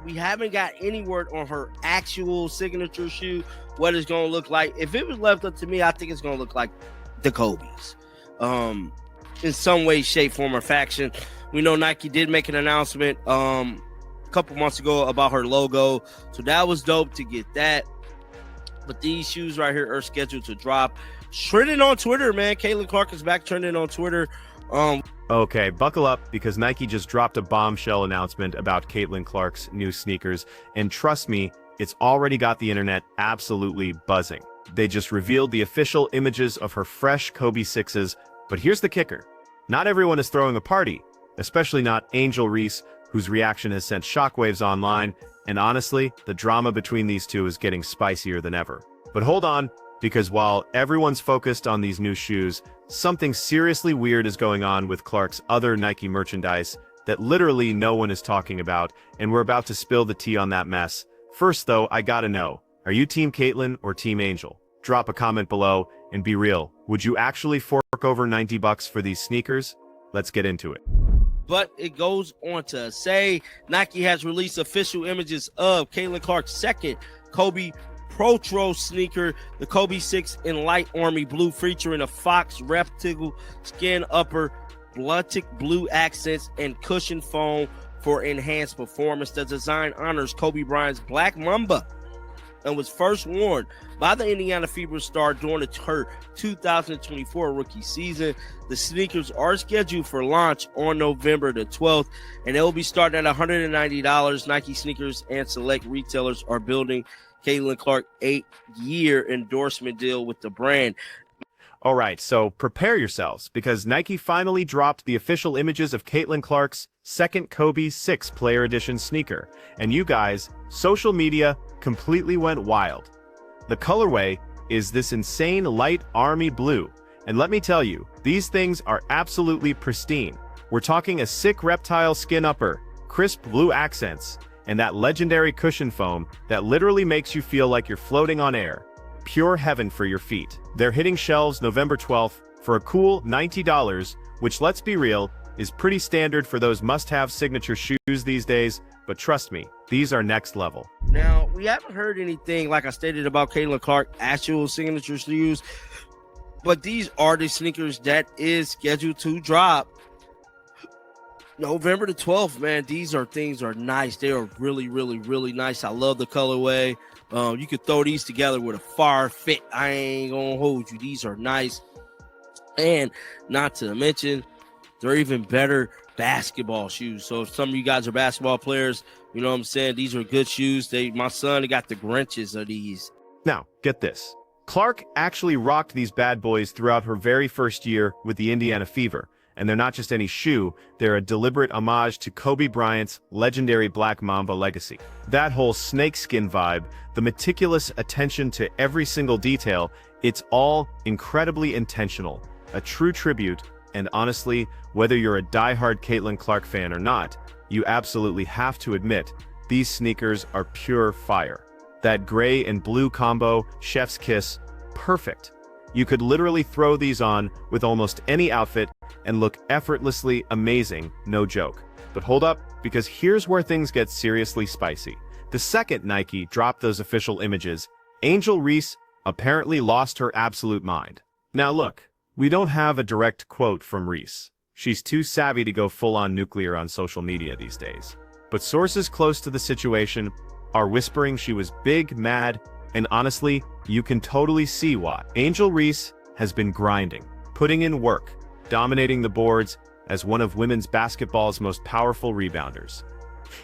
We haven't got any word on her actual signature shoe, what it's going to look like. If it was left up to me, I think it's going to look like the Kobe's. In some way, shape, form, or fashion. We know Nike did make an announcement a couple months ago about her logo, so that was dope to get that. But these shoes right here are scheduled to drop. Trending on Twitter, man. Caitlin Clark is back trending on Twitter. Okay, buckle up, because Nike just dropped a bombshell announcement about Caitlin Clark's new sneakers, and trust me, it's already got the internet absolutely buzzing. They just revealed the official images of her fresh Kobe 6s, but here's the kicker. Not everyone is throwing a party, especially not Angel Reese, whose reaction has sent shockwaves online, and honestly, the drama between these two is getting spicier than ever. But hold on, because while everyone's focused on these new shoes, something seriously weird is going on with Clark's other Nike merchandise that literally no one is talking about, and we're about to spill the tea on that mess. First though, I gotta know, are you Team Caitlin or Team Angel? Drop a comment below, and be real, would you actually fork over $90 for these sneakers? Let's get into it. But it goes on to say Nike has released official images of Caitlin Clark's second Kobe Protro sneaker, the Kobe 6 in light army blue, featuring a fox reptile skin upper, bloodic blue accents, and cushion foam for enhanced performance. The design honors Kobe Bryant's Black Mamba and was first worn by the Indiana Fever star during her 2024 rookie season. The sneakers are scheduled for launch on November the 12th, and they will be starting at $190. Nike sneakers and select retailers are building Caitlin Clark 8-year endorsement deal with the brand. All right, so prepare yourselves, because Nike finally dropped the official images of Caitlin Clark's second Kobe 6 Player Edition sneaker. And you guys, social media completely went wild. The colorway is this insane light army blue. And let me tell you, these things are absolutely pristine. We're talking a sick reptile skin upper, crisp blue accents, and that legendary cushion foam that literally makes you feel like you're floating on air. Pure heaven for your feet. They're hitting shelves November 12th for a cool $90, which, let's be real, is pretty standard for those must-have signature shoes these days, but trust me, these are next level. Now, we haven't heard anything, like I stated, about Caitlin Clark actual signature shoes, but these are the sneakers that is scheduled to drop November the 12th, man. These things are nice. They are really, really, really nice. I love the colorway. You could throw these together with a far fit. I ain't gonna hold you. These are nice. And not to mention, they're even better basketball shoes. So if some of you guys are basketball players, you know what I'm saying? These are good shoes. My son got the Grinches of these. Now, get this. Clark actually rocked these bad boys throughout her very first year with the Indiana Fever. And they're not just any shoe, they're a deliberate homage to Kobe Bryant's legendary Black Mamba legacy. That whole snakeskin vibe, the meticulous attention to every single detail, it's all incredibly intentional, a true tribute, and honestly, whether you're a die-hard Caitlin Clark fan or not, you absolutely have to admit, these sneakers are pure fire. That gray and blue combo, chef's kiss, perfect. You could literally throw these on with almost any outfit and look effortlessly amazing, no joke. But hold up, because here's where things get seriously spicy. The second Nike dropped those official images, Angel Reese apparently lost her absolute mind. Now look, we don't have a direct quote from Reese. She's too savvy to go full-on nuclear on social media these days. But sources close to the situation are whispering she was big, mad, and honestly, you can totally see why. Angel Reese has been grinding, putting in work, dominating the boards as one of women's basketball's most powerful rebounders.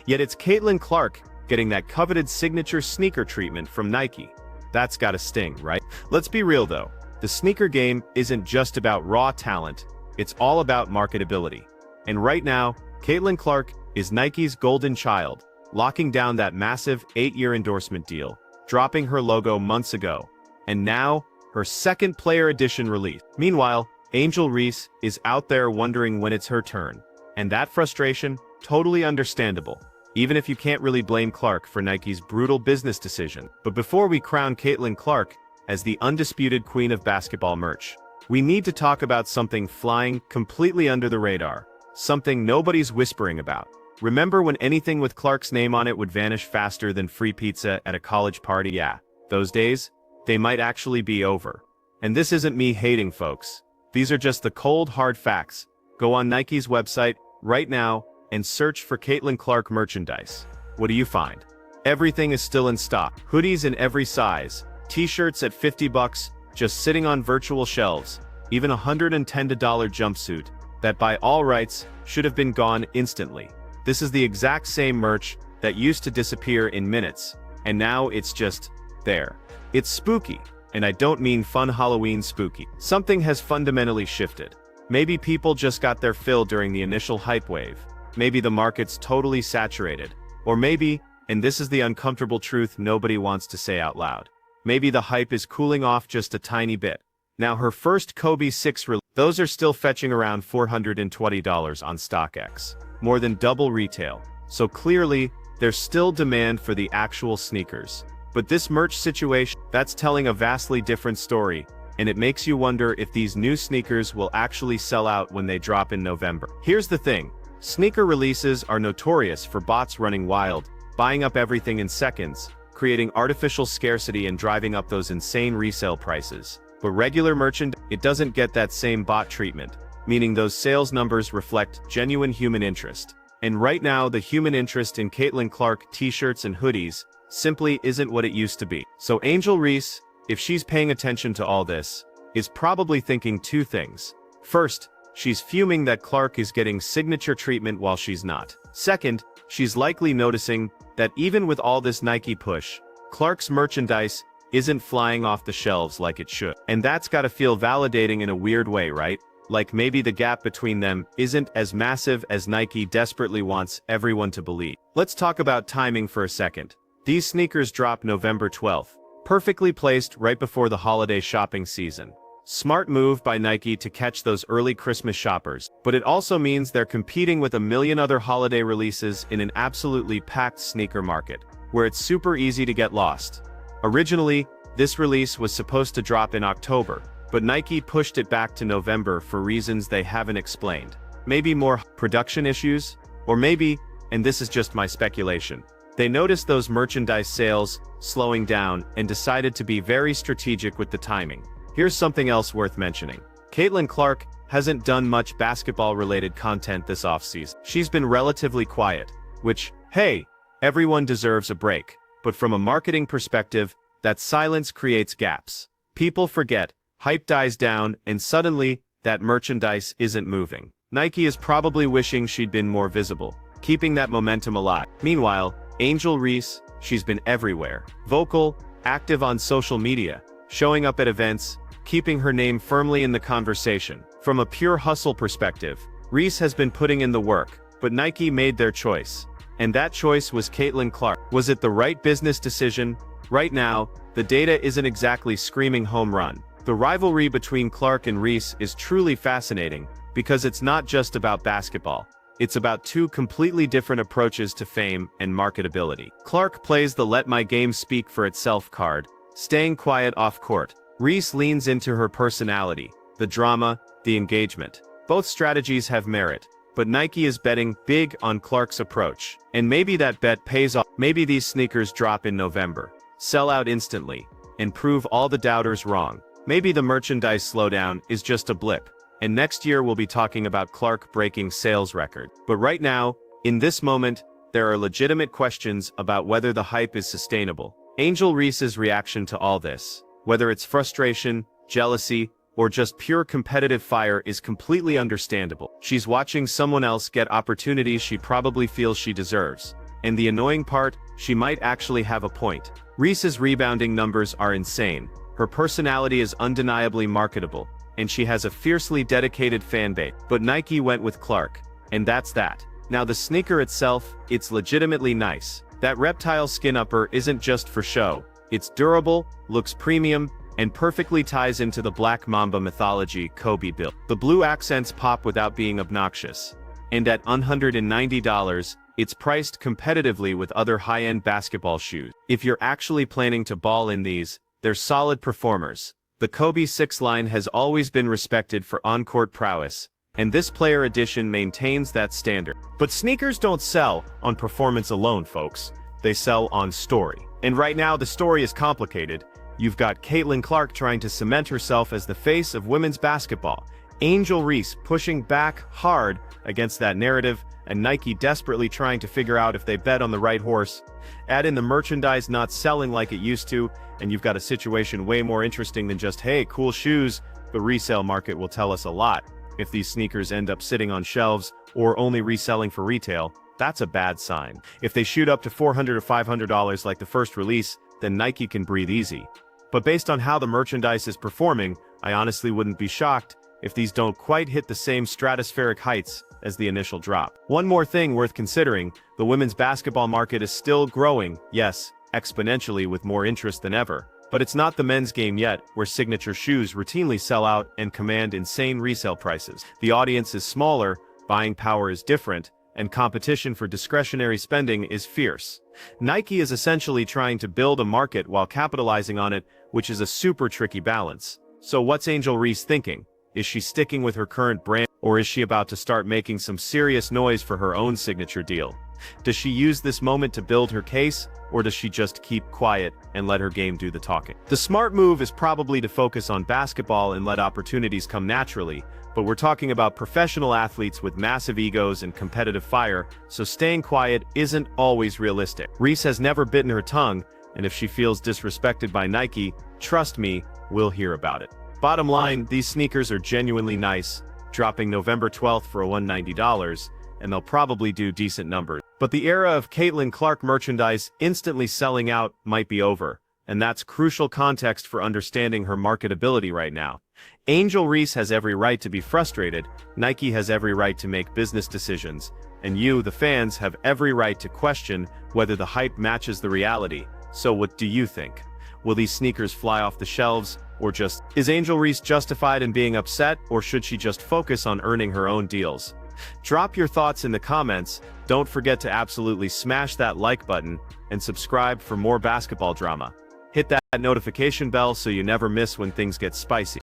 Yet it's Caitlin Clark getting that coveted signature sneaker treatment from Nike. That's gotta sting, right? Let's be real though, the sneaker game isn't just about raw talent, it's all about marketability. And right now, Caitlin Clark is Nike's golden child, locking down that massive 8-year endorsement deal, dropping her logo months ago, and now her second Player Edition release. Meanwhile, Angel Reese is out there wondering when it's her turn, and that frustration, totally understandable, even if you can't really blame Clark for Nike's brutal business decision. But before we crown Caitlin Clark as the undisputed queen of basketball merch, we need to talk about something flying completely under the radar, something nobody's whispering about. Remember when anything with Clark's name on it would vanish faster than free pizza at a college party? Yeah, those days? They might actually be over. And this isn't me hating, folks. These are just the cold, hard facts. Go on Nike's website right now and search for Caitlin Clark merchandise. What do you find? Everything is still in stock. Hoodies in every size. T-shirts at $50, just sitting on virtual shelves. Even a $110 jumpsuit that by all rights should have been gone instantly. This is the exact same merch that used to disappear in minutes, and now it's just there. It's spooky, and I don't mean fun Halloween spooky. Something has fundamentally shifted. Maybe people just got their fill during the initial hype wave. Maybe the market's totally saturated. Or maybe, and this is the uncomfortable truth nobody wants to say out loud, maybe the hype is cooling off just a tiny bit. Now her first Kobe 6 those are still fetching around $420 on StockX. More than double retail. So clearly, there's still demand for the actual sneakers. But this merch situation, that's telling a vastly different story, and it makes you wonder if these new sneakers will actually sell out when they drop in November. Here's the thing. Sneaker releases are notorious for bots running wild, buying up everything in seconds, creating artificial scarcity and driving up those insane resale prices. But regular merchandise, it doesn't get that same bot treatment, meaning those sales numbers reflect genuine human interest. And right now, the human interest in Caitlin Clark t-shirts and hoodies simply isn't what it used to be. So Angel Reese, if she's paying attention to all this, is probably thinking two things. First, she's fuming that Clark is getting signature treatment while she's not. Second, she's likely noticing that even with all this Nike push, Clark's merchandise isn't flying off the shelves like it should. And that's gotta feel validating in a weird way, right? Like maybe the gap between them isn't as massive as Nike desperately wants everyone to believe. Let's talk about timing for a second. These sneakers drop November 12th, perfectly placed right before the holiday shopping season. Smart move by Nike to catch those early Christmas shoppers, but it also means they're competing with a million other holiday releases in an absolutely packed sneaker market, where it's super easy to get lost. Originally, this release was supposed to drop in October, but Nike pushed it back to November for reasons they haven't explained. Maybe more production issues? Or maybe, and this is just my speculation, they noticed those merchandise sales slowing down and decided to be very strategic with the timing. Here's something else worth mentioning. Caitlin Clark hasn't done much basketball-related content this offseason. She's been relatively quiet, which, hey, everyone deserves a break. But from a marketing perspective, that silence creates gaps. People forget, hype dies down, and suddenly, that merchandise isn't moving. Nike is probably wishing she'd been more visible, keeping that momentum alive. Meanwhile, Angel Reese, she's been everywhere. Vocal, active on social media, showing up at events, keeping her name firmly in the conversation. From a pure hustle perspective, Reese has been putting in the work, but Nike made their choice. And that choice was Caitlin Clark. Was it the right business decision? Right now, the data isn't exactly screaming home run. The rivalry between Clark and Reese is truly fascinating, because it's not just about basketball. It's about two completely different approaches to fame and marketability. Clark plays the let my game speak for itself card, staying quiet off court. Reese leans into her personality, the drama, the engagement. Both strategies have merit, but Nike is betting big on Clark's approach. And maybe that bet pays off. Maybe these sneakers drop in November, sell out instantly, and prove all the doubters wrong. Maybe the merchandise slowdown is just a blip, and next year we'll be talking about Clark breaking sales record. But right now, in this moment, there are legitimate questions about whether the hype is sustainable. Angel Reese's reaction to all this, whether it's frustration, jealousy, or just pure competitive fire, is completely understandable. She's watching someone else get opportunities she probably feels she deserves. And the annoying part, she might actually have a point. Reese's rebounding numbers are insane. Her personality is undeniably marketable, and she has a fiercely dedicated fanbase. But Nike went with Clark, and that's that. Now the sneaker itself, it's legitimately nice. That reptile skin upper isn't just for show. It's durable, looks premium, and perfectly ties into the Black Mamba mythology Kobe built. The blue accents pop without being obnoxious. And at $190, it's priced competitively with other high-end basketball shoes. If you're actually planning to ball in these, they're solid performers. The Kobe 6 line has always been respected for on-court prowess, And this player edition maintains that standard. But sneakers don't sell on performance alone, folks. They sell on story. And right now, the story is complicated. You've got Caitlin Clark trying to cement herself as the face of women's basketball, Angel Reese pushing back hard against that narrative, and Nike desperately trying to figure out if they bet on the right horse. Add in the merchandise not selling like it used to, and you've got a situation way more interesting than just, hey, cool shoes. The resale market will tell us a lot. If these sneakers end up sitting on shelves or only reselling for retail, that's a bad sign. If they shoot up to $400 or $500 like the first release, then Nike can breathe easy. But based on how the merchandise is performing, I honestly wouldn't be shocked if these don't quite hit the same stratospheric heights as the initial drop. One more thing worth considering, the women's basketball market is still growing, yes, exponentially with more interest than ever. But it's not the men's game yet, where signature shoes routinely sell out and command insane resale prices. The audience is smaller, buying power is different, and competition for discretionary spending is fierce. Nike is essentially trying to build a market while capitalizing on it, which is a super tricky balance. So what's Angel Reese thinking? Is she sticking with her current brand, or is she about to start making some serious noise for her own signature deal? Does she use this moment to build her case, or does she just keep quiet and let her game do the talking? The smart move is probably to focus on basketball and let opportunities come naturally, but we're talking about professional athletes with massive egos and competitive fire, so staying quiet isn't always realistic. Reese has never bitten her tongue, and if she feels disrespected by Nike, trust me, we'll hear about it. Bottom line, these sneakers are genuinely nice, dropping November 12th for $190, and they'll probably do decent numbers. But the era of Caitlin Clark merchandise instantly selling out might be over, and that's crucial context for understanding her marketability right now. Angel Reese has every right to be frustrated, Nike has every right to make business decisions, and you, the fans, have every right to question whether the hype matches the reality. So what do you think? Will these sneakers fly off the shelves, or just, is Angel Reese justified in being upset, or should she just focus on earning her own deals? Drop your thoughts in the comments, don't forget to absolutely smash that like button, and subscribe for more basketball drama. Hit that notification bell so you never miss when things get spicy.